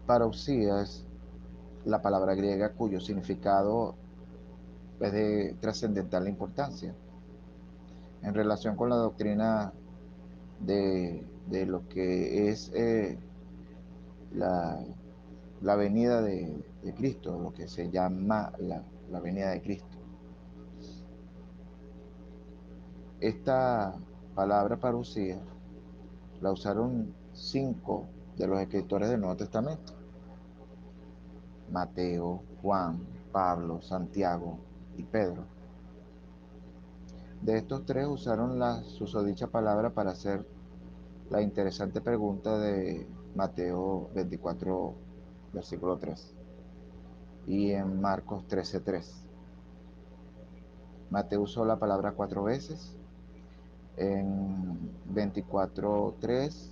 Parousia es la palabra griega cuyo significado es de trascendental importancia en relación con la doctrina de lo que es la, la venida de Cristo, lo que se llama la venida de Cristo. Esta palabra parousia la usaron 5 de los escritores del Nuevo Testamento: Mateo, Juan, Pablo, Santiago y Pedro. De estos 3 usaron la susodicha palabra para hacer la interesante pregunta de Mateo 24, versículo 3, y en Marcos 13:3. Mateo usó la palabra 4 veces, en 24:3,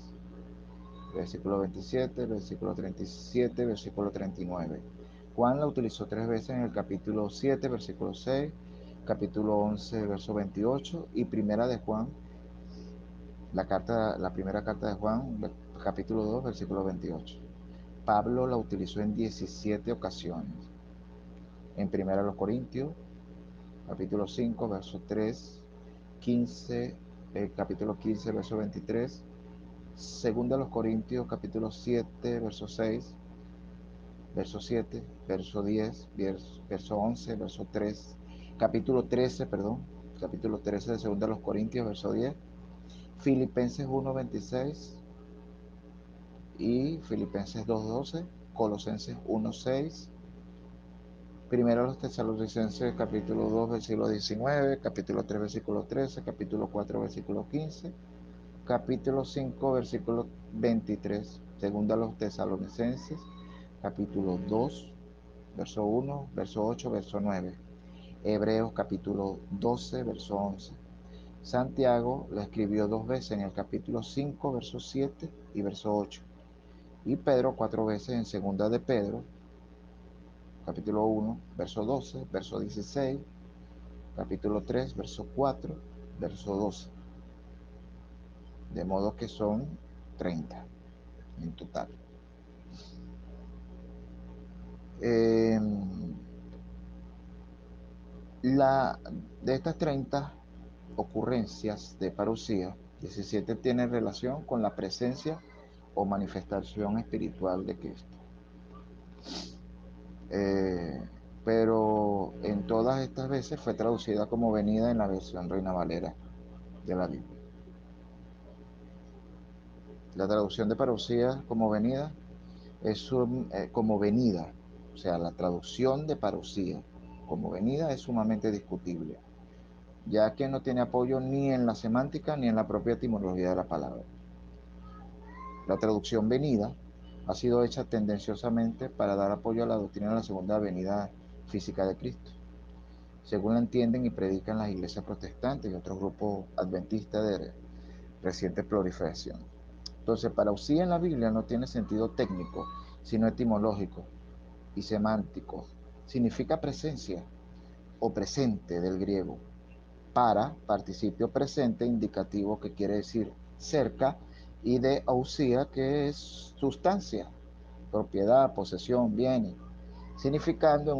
versículo 27, versículo 37, versículo 39. Juan la utilizó 3 veces en el capítulo 7, versículo 6, capítulo 11, verso 28, y primera de Juan, la primera carta de Juan, capítulo 2, versículo 28. Pablo la utilizó en 17 ocasiones. En primera los Corintios, capítulo 5, verso 3, 15, capítulo 15, verso 23. Segunda los Corintios, capítulo 7, verso 6, verso 7, verso 10, verso 11, verso 3, capítulo 13, capítulo 13 de segunda los Corintios, verso 10, Filipenses 1, 26 y Filipenses 2, 12, Colosenses 1, 6, primero los Tesalonicenses, capítulo 2, versículo 19, capítulo 3, versículo 13, capítulo 4, versículo 15, capítulo 5, versículo 23, segunda los Tesalonicenses, capítulo 2, verso 1, verso 8, verso 9, Hebreos capítulo 12, verso 11. Santiago lo escribió 2 veces en el capítulo 5, verso 7 y verso 8. Y Pedro 4 veces en segunda de Pedro, capítulo 1, verso 12, verso 16, capítulo 3, verso 4, verso 12. De modo que son 30 en total. De estas 30 ocurrencias de parousia, 17 tienen relación con la presencia o manifestación espiritual de Cristo. Pero en todas estas veces fue traducida como venida en la versión Reina Valera de la Biblia. La traducción de parousia como venida es como venida, o sea, la traducción de parousia como venida es sumamente discutible, ya que no tiene apoyo ni en la semántica ni en la propia etimología de la palabra. La traducción venida ha sido hecha tendenciosamente para dar apoyo a la doctrina de la segunda venida física de Cristo, según la entienden y predican las iglesias protestantes y otros grupos adventistas de reciente proliferación. Entonces, parousia en la Biblia no tiene sentido técnico, sino etimológico y semántico. Significa presencia o presente del griego. Para, participio presente indicativo, que quiere decir cerca, y de ousia, que es sustancia, propiedad, posesión, bienes, significando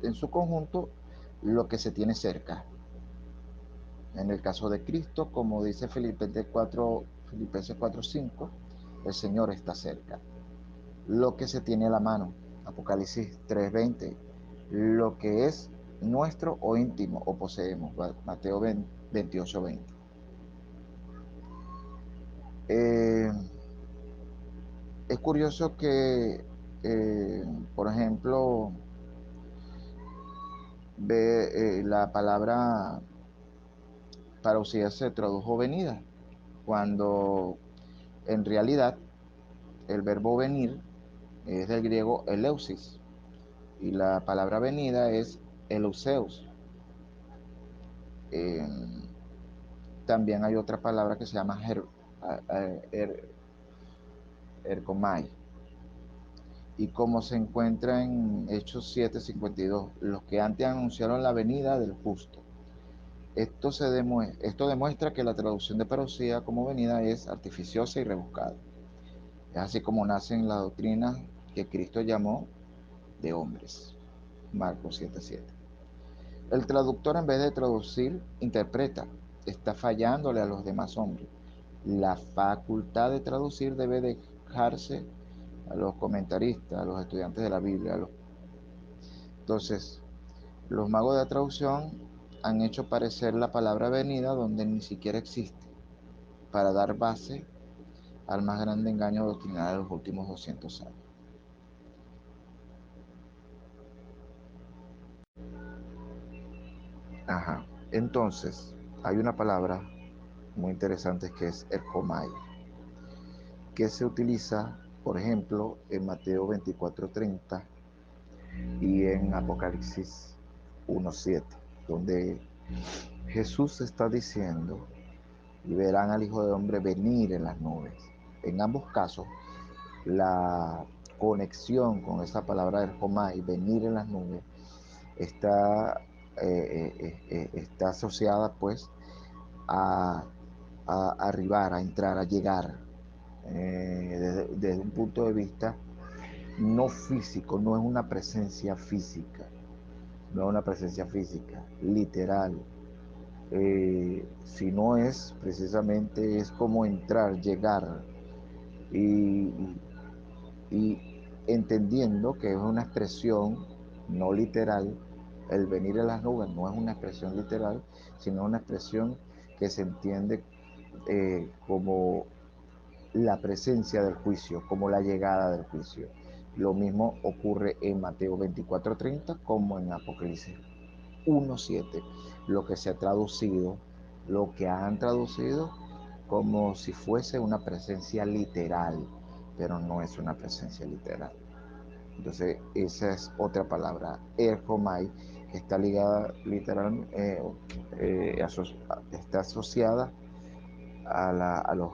en su conjunto lo que se tiene cerca. En el caso de Cristo, como dice Filipenses 4:5, el Señor está cerca. Lo que se tiene a la mano, Apocalipsis 3:20, lo que es nuestro o íntimo o poseemos, Mateo 28:20. Es curioso que, por ejemplo, la palabra parousia se tradujo venida, cuando en realidad el verbo venir es del griego eleusis y la palabra venida es eleuseus. También hay otra palabra que se llama erkomai. Y como se encuentra en Hechos 7:52, los que antes anunciaron la venida del justo. Esto demuestra que la traducción de parousia como venida es artificiosa y rebuscada. Es así como nacen las doctrinas que Cristo llamó de hombres. Marcos 7:7. El traductor, en vez de traducir, interpreta. Está fallándole a los demás hombres. La facultad de traducir debe dejarse a los comentaristas, a los estudiantes de la Biblia. Entonces, los magos de la traducción han hecho parecer la palabra venida donde ni siquiera existe, para dar base al más grande engaño doctrinal de los últimos 200 años. Ajá. Entonces, hay una palabra muy interesante que es erjomai, que se utiliza, por ejemplo, en Mateo 24:30 y en Apocalipsis 1:7, donde Jesús está diciendo, y verán al Hijo del Hombre venir en las nubes. En ambos casos, la conexión con esa palabra del Jomai, venir en las nubes, está, está asociada pues a, arribar, a entrar, a llegar, desde un punto de vista no físico, no es una presencia física, no es una presencia física, literal, sino es precisamente, es como entrar, llegar, y, y entendiendo que es una expresión no literal. El venir en las nubes no es una expresión literal, sino una expresión que se entiende como la presencia del juicio, como la llegada del juicio. Lo mismo ocurre en Mateo 24:30 como en Apocalipsis 1:7, lo que se ha traducido, lo que han traducido como si fuese una presencia literal, pero no es una presencia literal. Entonces, esa es otra palabra, erjomai, que está ligada literal, está asociada a los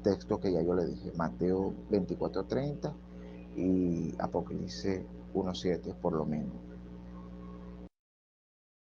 textos que ya yo le dije, Mateo 24:30 y Apocalipsis 1:7 por lo menos.